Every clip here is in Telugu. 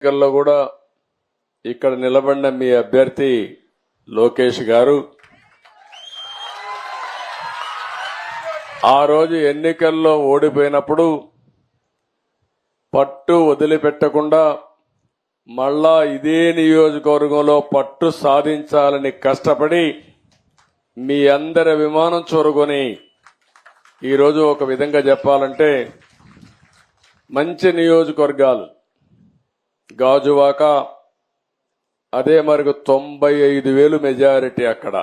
ఎన్నికల్లో కూడా ఇక్కడ నిలబడిన మీ అభ్యర్థి లోకేష్ గారు ఆ రోజు ఎన్నికల్లో ఓడిపోయినప్పుడు పట్టు వదిలిపెట్టకుండా మళ్ళా ఇదే నియోజకవర్గంలో పట్టు సాధించాలని కష్టపడి మీ అందరి విమానం చూరుకొని ఈరోజు ఒక విధంగా చెప్పాలంటే మంచి నియోజకవర్గాలు గాజువాక అదే మరకు 95,000 మెజారిటీ అక్కడ.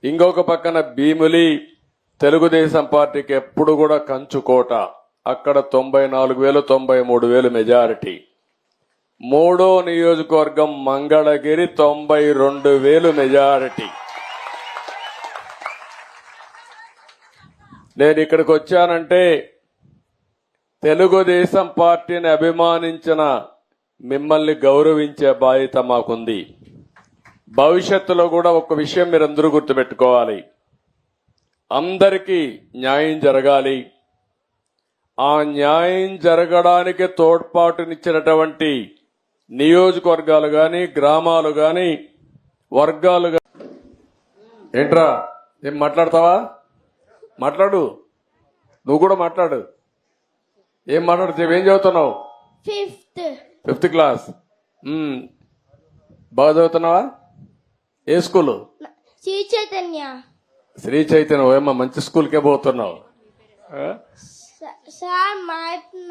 ఇంకొక పక్కన భీములి తెలుగుదేశం పార్టీకి ఎప్పుడు కూడా కంచుకోట, అక్కడ 94,000 93,000 మెజారిటీ. మూడో నియోజకవర్గం మంగళగిరి 92,000 మెజారిటీ. నేను ఇక్కడికి వచ్చానంటే తెలుగుదేశం పార్టీని అభిమానించిన మిమ్మల్ని గౌరవించే బాధ్యత మాకుంది. భవిష్యత్తులో కూడా ఒక విషయం మీరందరూ గుర్తుపెట్టుకోవాలి, అందరికీ న్యాయం జరగాలి. ఆ న్యాయం జరగడానికి తోడ్పాటునిచ్చినటువంటి నియోజకవర్గాలు గాని, గ్రామాలు గాని, వర్గాలు గాని. ఏంట్రా ఏం మాట్లాడతావా? మాట్లాడు, నువ్వు కూడా మాట్లాడు. ఏం మాట్లాడుతావు? ఏం చదువుతున్నావు? Fifth class. బాగా చదువుతున్నావా? ఏ స్కూలు? శ్రీ చైతన్య. శ్రీ చైతన్య. ఏమో మంచి స్కూల్కే పోతున్నావు. సార్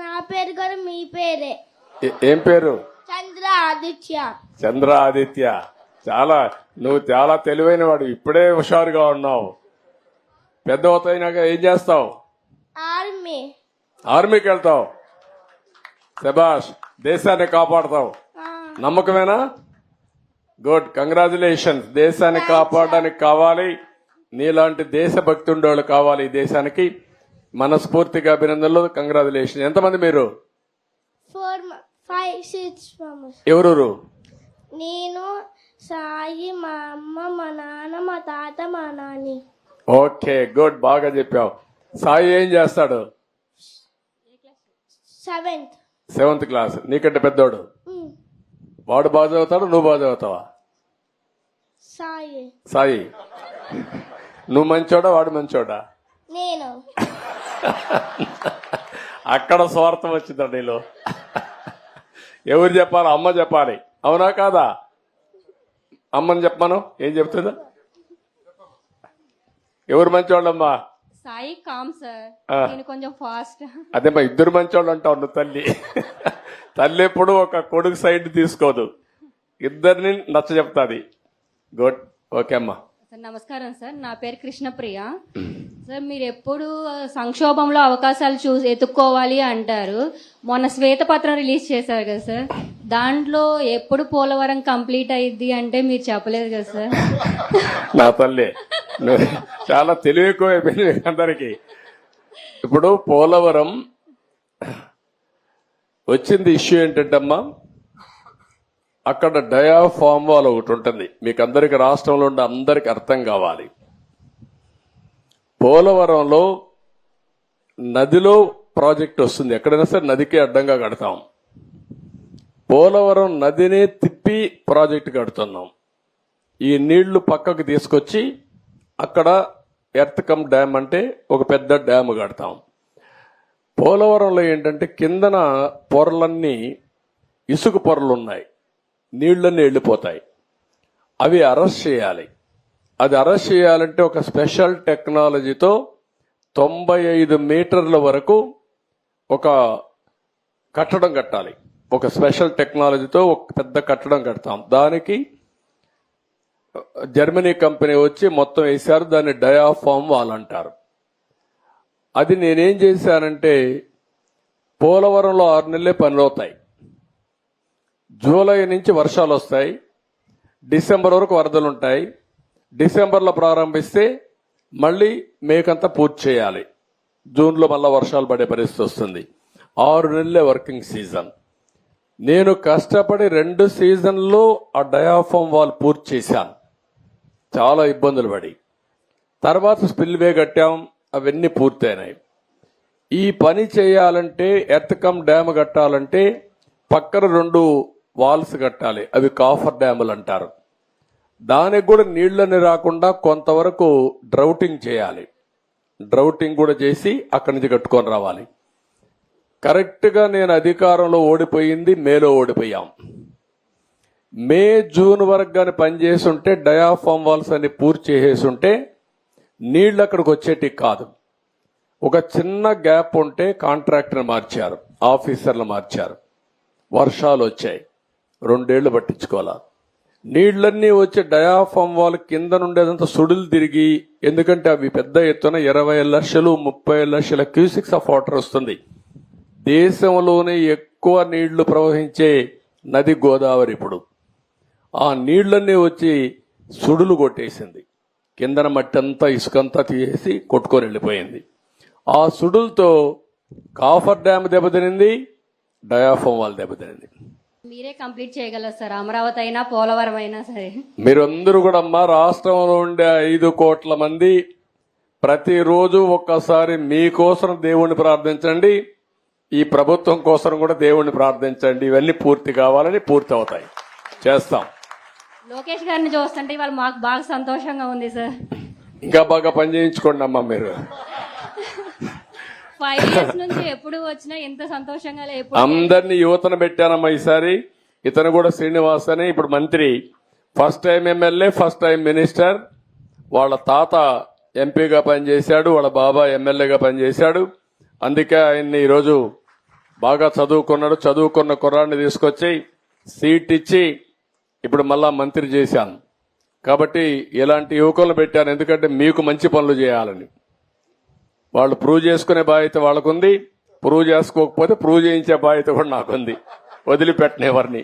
నా పేరు గారు మీ పేరే. ఏం పేరు? చంద్ర ఆదిత్య. చంద్ర ఆదిత్య. నువ్వు చాలా తెలివైన వాడు, ఇప్పుడే హుషారుగా ఉన్నావు. పెద్ద అవుతాయినాక ఏం చేస్తావు? ఆర్మీకి వెళ్తావు. శభాష్, దేశాన్ని కాపాడతావు. నమ్మకమేనా? Good, congratulations. దేశాన్ని కాపాడడానికి కావాలి, నీలాంటి దేశభక్తి ఉండేవాళ్ళు కావాలి ఈ దేశానికి. మనస్ఫూర్తిగా అభినందనలు, కంగ్రాచులేషన్. ఎంతమంది మీరు? 4, 5, 6 ఎవరు? నేను, సాయి, మా అమ్మ, మా నాన్న, మా తాత, మా నాని. ఓకే, గుడ్, బాగా చెప్పావు. సాయి ఏం చేస్తాడు? 7th class. నీకంటే పెద్దోడు. వాడు బాగా చదువుతాడు, నువ్వు బాగా చదువుతావా? సాయి నువ్వు మంచోడా, వాడు మంచోడా? నేను. అక్కడ స్వార్థం వచ్చిందా నీలో? ఎవరు చెప్పాలి? అమ్మ చెప్పాలి, అవునా కాదా? అమ్మని చెప్పాను. ఏం చెప్తుందా? ఎవరు మంచోళ్ళమ్మా? సాయి కామ్ సార్, నేను కొంచెం ఫాస్ట్. అదేమ్మా, ఇద్దరు మంచోళ్ళు అంటావు నువ్వు. తల్లి ఎప్పుడు ఒక కొడుకు సైడ్ తీసుకోదు, ఇద్దరిని నచ్చ చెప్తాది. గుడ్, ఓకే అమ్మా. సార్ నమస్కారం సార్, నా పేరు కృష్ణప్రియ. సార్ మీరు ఎప్పుడు సంక్షోభంలో అవకాశాలు ఎత్తుక్కోవాలి అంటారు. మొన్న శ్వేతపత్రం రిలీజ్ చేశారు కదా సార్, దాంట్లో ఎప్పుడు పోలవరం కంప్లీట్ అయ్యిద్ది అంటే మీరు చెప్పలేదు కదా సార్. నా తల్లి చాలా తెలివి ఎక్కువైపోయింది అందరికి. ఇప్పుడు పోలవరం వచ్చింది ఇష్యూ ఏంటంటమ్మా, అక్కడ డయాఫామ్ వాల్ ఒకటి ఉంటుంది. మీకు అందరికి, రాష్ట్రంలో ఉండే అందరికి అర్థం కావాలి. పోలవరంలో నదిలో ప్రాజెక్ట్ వస్తుంది, ఎక్కడైనా సరే నదికి అడ్డంగా కడతాం. పోలవరం నదినే తిప్పి ప్రాజెక్ట్ కడుతున్నాం. ఈ నీళ్లు పక్కకు తీసుకొచ్చి అక్కడ ఎర్త్ కమ్ డ్యామ్ అంటే ఒక పెద్ద డ్యామ్ కడతాం. పోలవరంలో ఏంటంటే కిందన పొరలన్నీ ఇసుక పొరలు ఉన్నాయి, నీళ్లన్నీ వెళ్ళిపోతాయి. అవి అరెస్ట్ చేయాలి. అది అరెస్ట్ చేయాలంటే ఒక స్పెషల్ టెక్నాలజీతో 95 మీటర్ల వరకు ఒక కట్టడం కట్టాలి. ఒక స్పెషల్ టెక్నాలజీతో ఒక పెద్ద కట్టడం కడతాం. దానికి జర్మనీ కంపెనీ వచ్చి మొత్తం వేశారు. దాన్ని డయాఫామ్ వాల్ అంటారు. అది నేనేం చేశానంటే, పోలవరంలో 6 నెలలే పనులు అవుతాయి. జూలై నుంచి వర్షాలు వస్తాయి, డిసెంబర్ వరకు వరదలు ఉంటాయి. డిసెంబర్లో ప్రారంభిస్తే మళ్ళీ మేకంతా పూర్తి చేయాలి. జూన్లో మళ్ళా వర్షాలు పడే పరిస్థితి వస్తుంది. 6 నెలలే వర్కింగ్ సీజన్. నేను కష్టపడి 2 సీజన్లో ఆ డయాఫామ్ వాల్ పూర్తి చేశాను, చాలా ఇబ్బందులు పడి. తర్వాత స్పిల్వే కట్టాం, అవన్నీ పూర్తయినాయి. ఈ పని చేయాలంటే, ఎర్త్ కమ్ డ్యామ్ కట్టాలంటే పక్కన 2 వాల్స్ కట్టాలి, అవి కాఫర్ డ్యాములు అంటారు. దానికి కూడా నీళ్లని రాకుండా కొంతవరకు డ్రౌటింగ్ చేయాలి. డ్రౌటింగ్ కూడా చేసి అక్కడి నుంచి కట్టుకొని రావాలి. కరెక్ట్ గా నేను అధికారంలో ఓడిపోయింది మేలో ఓడిపోయాం. మే జూన్ వరకు కానీ పనిచేసి ఉంటే డయాఫామ్ వాల్స్ అన్ని పూర్తి చేసేసి ఉంటే నీళ్లు అక్కడికి వచ్చేటి కాదు. ఒక చిన్న గ్యాప్ ఉంటే కాంట్రాక్టర్ మార్చారు, ఆఫీసర్లు మార్చారు, వర్షాలు వచ్చాయి, 2 ఏళ్లు పట్టించుకోవాలి. నీళ్లన్నీ వచ్చి డయాఫామ్ వాల్ కింద నుండేదంతా సుడులు తిరిగి, ఎందుకంటే అవి పెద్ద ఎత్తున 20 లక్షలు 30 లక్షల క్యూసిక్స్ ఆఫ్ వాటర్ వస్తుంది. దేశంలోనే ఎక్కువ నీళ్లు ప్రవహించే నది గోదావరి. ఇప్పుడు ఆ నీళ్లన్నీ వచ్చి సుడులు కొట్టేసింది, కిందన మట్టి అంతా ఇసుకంతా తీసేసి కొట్టుకొని వెళ్ళిపోయింది. ఆ సుడులతో కాఫర్ డ్యామ్ దెబ్బతినింది, డయాఫామ్ వాల్ దెబ్బతినింది. మీరే కంప్లీట్ చేయగలరు సార్, అమరావతి అయినా పోలవరం అయినా సరే. మీరందరూ కూడా అమ్మా, రాష్ట్రంలో ఉండే 5 కోట్ల మంది ప్రతిరోజు ఒక్కసారి మీకోసం దేవుణ్ణి ప్రార్థించండి, ఈ ప్రభుత్వం కోసం కూడా దేవుణ్ణి ప్రార్థించండి. ఇవన్నీ పూర్తి కావాలని, పూర్తి అవుతాయి, చేస్తాం. లోకేష్ గారిని చూస్తుంటే ఇవాళ మాకు బాగా సంతోషంగా ఉంది సార్. ఇంకా బాగా పని చేయించుకోండి అమ్మా మీరు. 5 years నుంచి ఎప్పుడు వచ్చినా ఎంత సంతోషంగా ఎప్పుడు అందరినీ యువతను పెట్టానమ్మా ఈసారి. ఇతను కూడా శ్రీనివాస్ అని ఇప్పుడు మంత్రి, first time MLA, first time minister. వాళ్ళ తాత ఎంపీగా పనిచేశాడు, వాళ్ళ బాబా ఎమ్మెల్యేగా పనిచేశాడు. అందుకే ఆయన్ని ఈరోజు బాగా చదువుకున్నాడు. చదువుకున్న కుర్రాన్ని తీసుకొచ్చి సీట్ ఇచ్చి ఇప్పుడు మళ్ళా మంత్రి చేశాను. కాబట్టి ఇలాంటి యువకులను పెట్టాను, ఎందుకంటే మీకు మంచి పనులు చేయాలని. వాళ్ళు ప్రూవ్ చేసుకునే బాధ్యత వాళ్ళకుంది, ప్రూవ్ చేసుకోకపోతే ప్రూవ్ చేయించే బాధ్యత కూడా నాకుంది. వదిలిపెట్టని ఎవరిని.